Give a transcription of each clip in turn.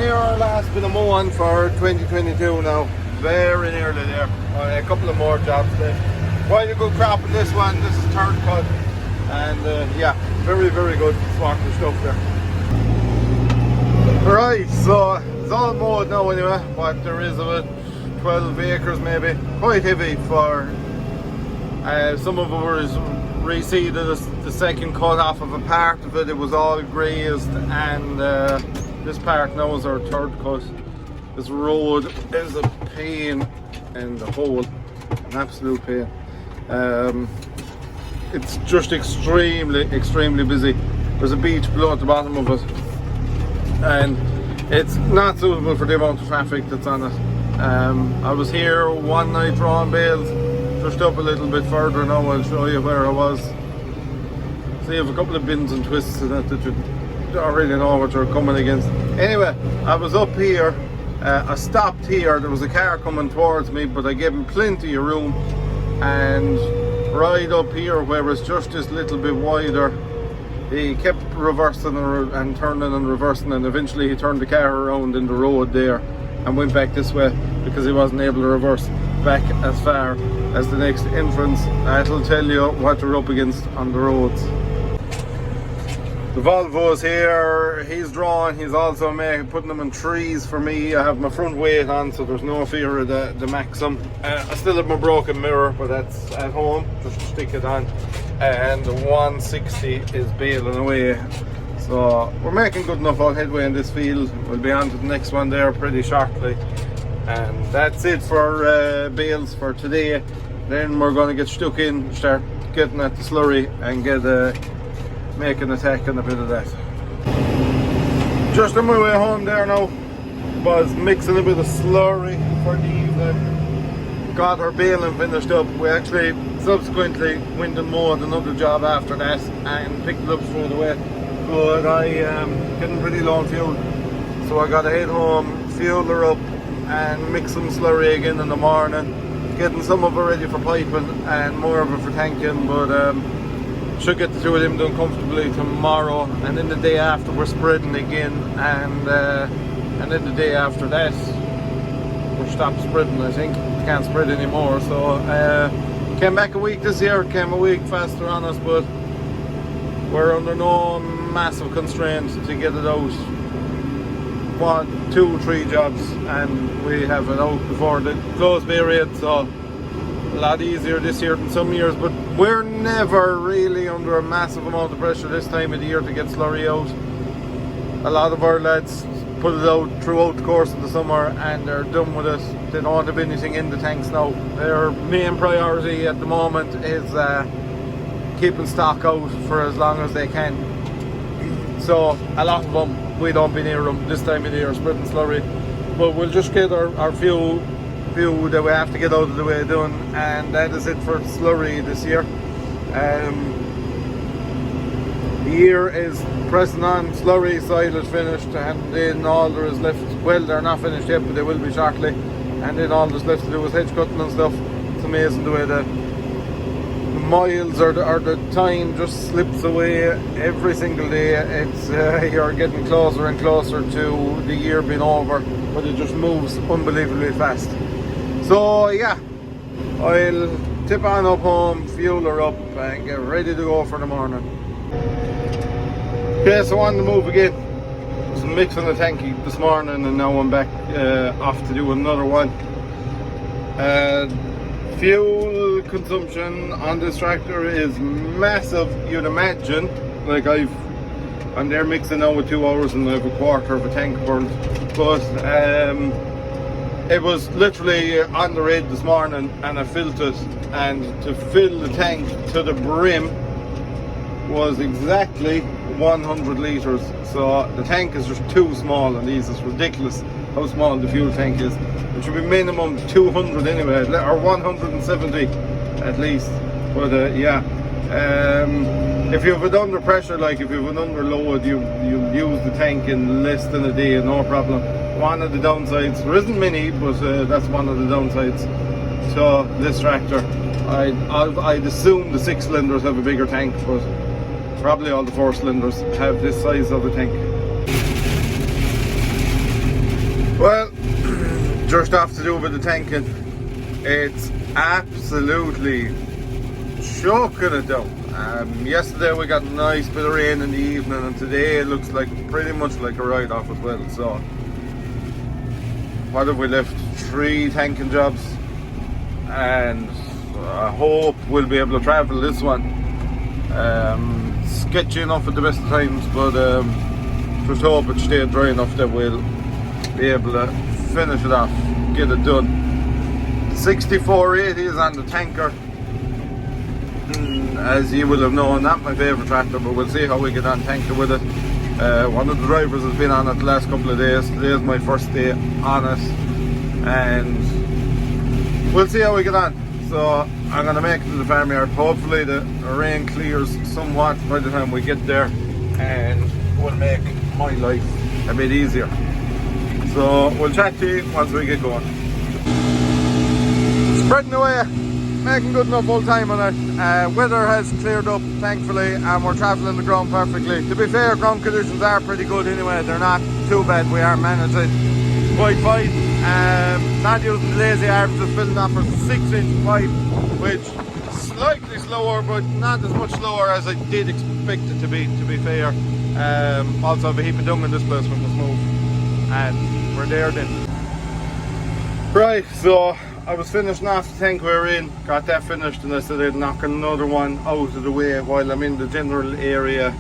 near our last bit of mowing for 2022 now. Very nearly there. A couple of more jobs left. Quite a good crop in this one. This is third cut. And yeah, very, very good smarter stuff there. Right, so it's all mowed now anyway, but there is about 12 acres maybe. Quite heavy for some of it was reseeded. The second cut off of a part of it, it was all grazed, and this part now is our third cut. This road is a pain in the hole, an absolute pain. It's just extremely busy. There's a beach below at the bottom of it, and it's not suitable for the amount of traffic that's on it. I was here one night drawing bales, just up a little bit further now. I'll show you where I was. So you have a couple of bins and twists in it that you don't really know what you're coming against. Anyway, I was up here, I stopped here, there was a car coming towards me, but I gave him plenty of room, and right up here where it's just this little bit wider, he kept reversing and turning and reversing, and eventually he turned the car around in the road there and went back this way because he wasn't able to reverse back as far as the next entrance. That'll tell you what you're up against on the roads. The Volvo's here, he's drawn, he's also putting them in trees for me. I have my front weight on, so there's no fear of the Maxim. I still have my broken mirror, but that's at home, just stick it on. And the 160 is bailing away. So we're making good enough headway in this field. We'll be on to the next one there pretty shortly. And that's it for bales for today. Then we're going to get stuck in, start getting at the slurry and get make an attack on a bit of that. Just on my way home there now, was mixing a bit of slurry for the evening. Got our baling finished up. We actually subsequently went and mowed another job after that and picked it up straight away. But I getting pretty low on fuel, so I got to head home, fuel her up and mix some slurry again in the morning. Getting some of it ready for piping and more of it for tanking, but should get the two of them done comfortably tomorrow, and then the day after we're spreading again, and then the day after that we're stopped spreading. I think can't spread anymore. So came back a week this year, came a week faster on us, but we're under no massive constraint to get it out. 1, 2, 3 jobs and we have it out before the close period, so a lot easier this year than some years, but we're never really under a massive amount of pressure this time of the year to get slurry out. A lot of our lads put it out throughout the course of the summer and they're done with it. They don't have anything in the tanks now. Their main priority at the moment is keeping stock out for as long as they can. So a lot of them, we don't be near them this time of the year spreading slurry, but we'll just get our few that we have to get out of the way done, and that is it for slurry this year. The year is pressing on. Slurry silage finished, and then all there is left, well, they're not finished yet, but they will be shortly, and then all there's left to do is hedge cutting and stuff. It's amazing the way the miles or the time just slips away every single day. It's you're getting closer and closer to the year being over, but it just moves unbelievably fast. So yeah, I'll tip on up home, fuel her up and get ready to go for the morning. Okay, so on the move again. Was mixing the tanky this morning and now I'm back off to do another one. Fuel consumption on this tractor is massive, you'd imagine. Like I'm there mixing now with 2 hours and I have a quarter of a tank burned. But it was literally on the red this morning and I filled it, and to fill the tank to the brim was exactly 100 litres. So the tank is just too small on these. It's ridiculous how small the fuel tank is. It should be minimum 200 anyway, or 170 at least. But yeah, if you have it under pressure, like if you have it under load, you use the tank in less than a day, no problem. One of the downsides, there isn't many, but that's one of the downsides to this tractor. I'd assume the 6 cylinders have a bigger tank, but probably all the 4 cylinders have this size of a tank. Well, just off to do with the tanking. It's absolutely choking it down. Yesterday we got a nice bit of rain in the evening, and today it looks like pretty much like a write-off as well. So what have we left? 3 tanking jobs, and I hope we'll be able to travel this one. Sketchy enough at the best of times, but just hope it stays dry enough that we'll be able to finish it off, get it done. 6480 is on the tanker. As you will have known, not my favourite tractor, but we'll see how we get on tanker with it. One of the drivers has been on it the last couple of days. Today is my first day on it, and we'll see how we get on. So I'm going to make it to the farmyard. Hopefully the rain clears somewhat by the time we get there, and will make my life a bit easier. So we'll chat to you once we get going. Spreading away, making good enough old time on it. Weather has cleared up, thankfully, and we're travelling the ground perfectly. To be fair, ground conditions are pretty good anyway. They're not too bad. We are managing quite fine. Not using the lazy arm, just filling up for 6-inch pipe, which is slightly slower, but not as much slower as I did expect it to be fair. Also, I have a heap of dung in this place when it's moved, and we're there then. Right, so I was finishing off the tank we were in, got that finished, and I said I'd knock another one out of the way while I'm in the general area.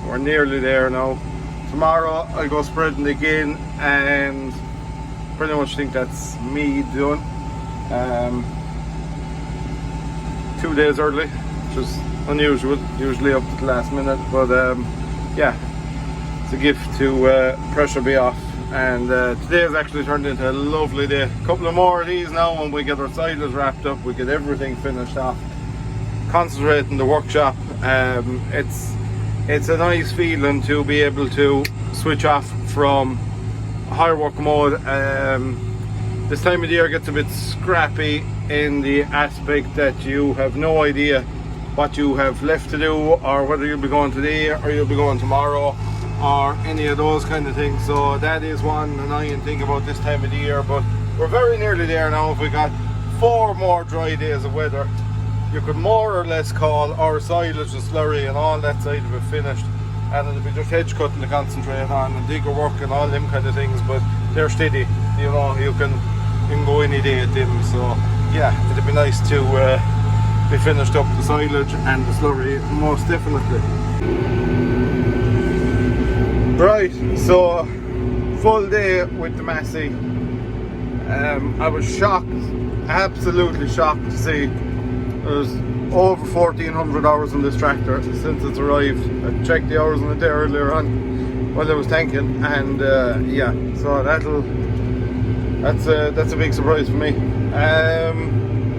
We're nearly there now. Tomorrow I'll go spreading again, and pretty much think that's me done. 2 days early, which is unusual, usually up to the last minute, but yeah, it's a gift to pressure be off. And today has actually turned into a lovely day. A couple of more of these now, when we get our silage wrapped up, we get everything finished off, concentrate in the workshop. It's a nice feeling to be able to switch off from higher work mode. This time of the year gets a bit scrappy in the aspect that you have no idea what you have left to do, or whether you'll be going today or you'll be going tomorrow, or any of those kind of things. So that is one annoying thing about this time of the year, but we're very nearly there now. If we got 4 more dry days of weather, you could more or less call our silage and slurry and all that side of it finished, and it'll be just hedge cutting to concentrate on, and digger work and all them kind of things, but they're steady, you know, you can go any day at them. So yeah, it'd be nice to be finished up the silage and the slurry, most definitely. Right, so full day with the Massey. I was shocked, absolutely shocked to see there's over 1,400 hours on this tractor since it's arrived. I checked the hours on it there earlier on while I was tanking, and yeah, so that's a big surprise for me.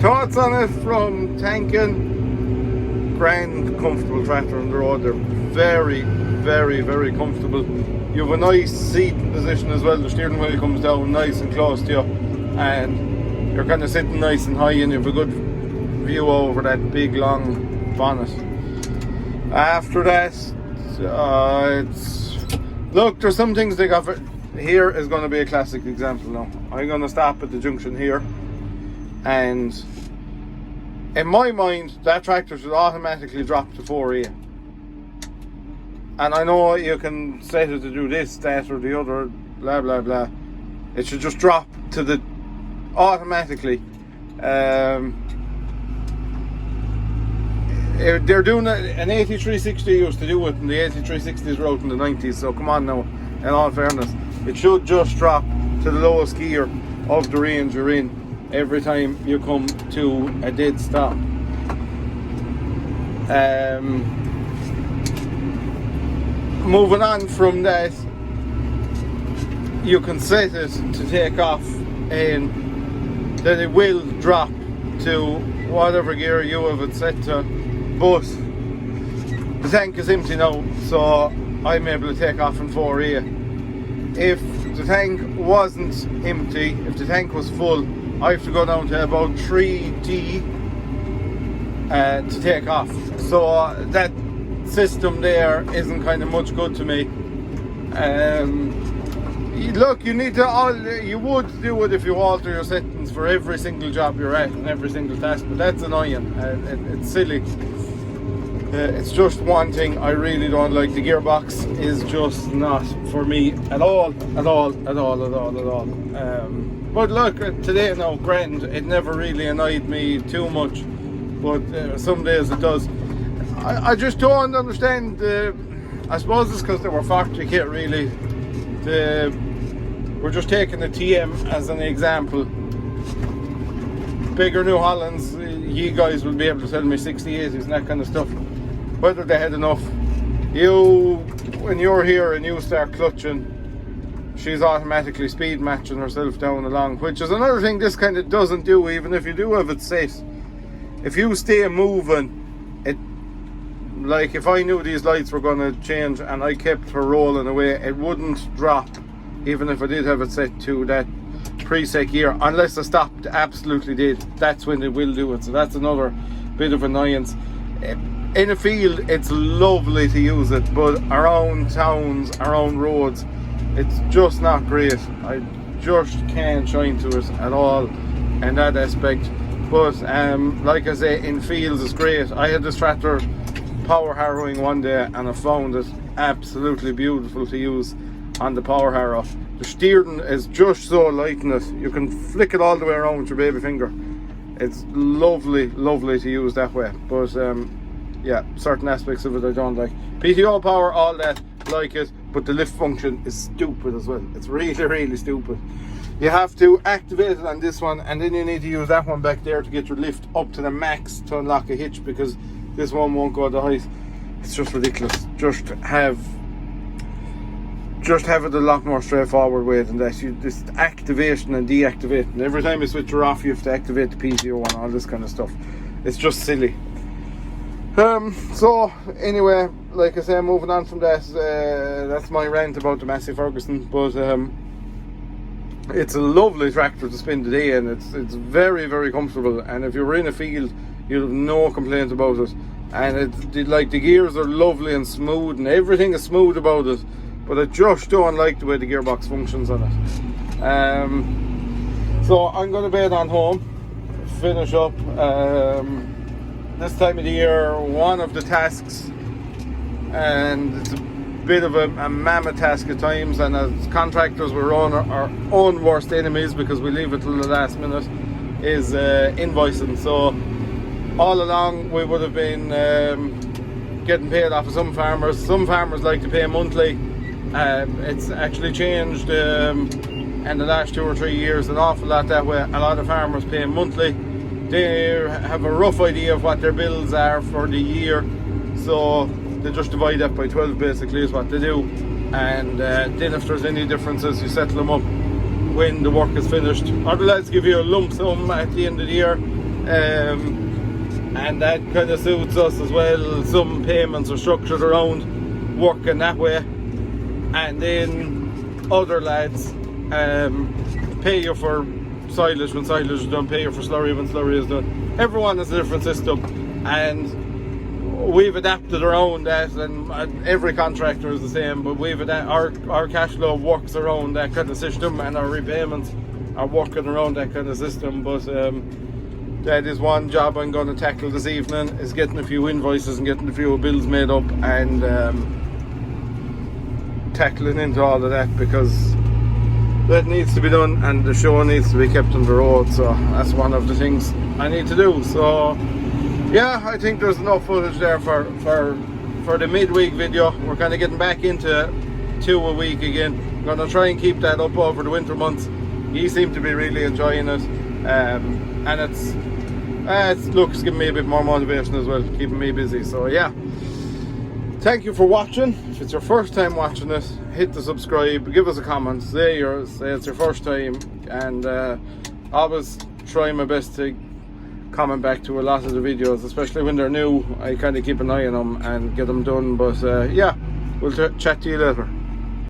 Thoughts on it from tanking: grand, comfortable tractor on the road. They're very, very, very comfortable. You have a nice seating position as well. The steering wheel comes down nice and close to you, and you're kind of sitting nice and high, and you have a good view over that big long bonnet. After that, look, there's some things they got. Here is going to be a classic example now. I'm going to stop at the junction here, and in my mind that tractor should automatically drop to 4A. And I know you can set it to do this, that or the other, blah blah blah. It should just drop to the automatically. They're doing an 8360 used to do it, and the 8360s were out in the 90s, so come on now, in all fairness, it should just drop to the lowest gear of the range you're in every time you come to a dead stop. Moving on from that, you can set it to take off, and then it will drop to whatever gear you have it set to, but the tank is empty now, so I'm able to take off in 4A. If the tank wasn't empty, if the tank was full, I have to go down to about 3D to take off. So that system there isn't kind of much good to me. look, you need to, you would do it if you alter your settings for every single job you're at and every single task, but that's annoying. It's silly. It's just one thing I really don't like. The gearbox is just not for me at all. But look, today, no, grand, it never really annoyed me too much, but some days it does. I just don't understand. I suppose it's because they were factory kit, really. We're just taking the TM as an example. Bigger New Hollands, you guys will be able to sell me 60/80s and that kind of stuff. Whether they had enough. When you're here and you start clutching, she's automatically speed matching herself down along, which is another thing this kind of doesn't do, even if you do have it set. If you stay moving, like if I knew these lights were going to change and I kept her rolling away, it wouldn't drop, even if I did have it set to that preset gear, unless I stopped absolutely dead. That's when it will do it. So that's another bit of annoyance. In a field, it's lovely to use it, but around towns, around roads, it's just not great. I just can't shine to it at all in that aspect. But like I say, in fields it's great. I had this tractor power harrowing one day and I found it absolutely beautiful to use on the power harrow. The steering is just so light in it. You can flick it all the way around with your baby finger. It's lovely to use that way. But yeah, certain aspects of it I don't like. PTO power, all that, like it, but the lift function is stupid as well. It's really stupid. You have to activate it on this one, and then you need to use that one back there to get your lift up to the max to unlock a hitch, because this one won't go the height. It's just ridiculous. Just have it a lot more straightforward way than that. This activation and deactivation, every time you switch her off you have to activate the PTO and all this kind of stuff. It's just silly. So anyway, like I say, moving on from that, that's my rant about the Massey Ferguson. But it's a lovely tractor to spend the day in. It's very comfortable, and if you're in a field you'll have no complaints about it. And like the gears are lovely and smooth and everything is smooth about it, but I just don't like the way the gearbox functions on it. So I'm going to bed on home, finish up. This time of the year, one of the tasks, and it's a bit of a mammoth task at times, and as contractors we're our own worst enemies because we leave it till the last minute, is invoicing. So all along we would have been getting paid off of some farmers. Some farmers like to pay monthly. It's actually changed in the last 2 or 3 years an awful lot that way. A lot of farmers pay monthly. They have a rough idea of what their bills are for the year, so they just divide that by 12 basically is what they do. And then if there's any differences you settle them up when the work is finished. Other lads give you a lump sum at the end of the year, and that kind of suits us as well. Some payments are structured around working that way, and then other lads pay you for silage when silage is done, pay you for slurry when slurry is done. Everyone has a different system, and we've adapted around that, and every contractor is the same, but our cash flow works around that kind of system, and our repayments are working around that kind of system. But that is one job I'm going to tackle this evening, is getting a few invoices and getting a few bills made up, and tackling into all of that, because that needs to be done and the show needs to be kept on the road. So that's one of the things I need to do. So yeah, I think there's enough footage there for the midweek video. We're kind of getting back into 2 a week again. I'm going to try and keep that up over the winter months. You seem to be really enjoying it, and it's giving me a bit more motivation as well, keeping me busy. So yeah, thank you for watching. If it's your first time watching this, hit the subscribe, give us a comment, say it's your first time, and always try my best to comment back to a lot of the videos, especially when they're new. I kind of keep an eye on them and get them done. But yeah, we'll chat to you later.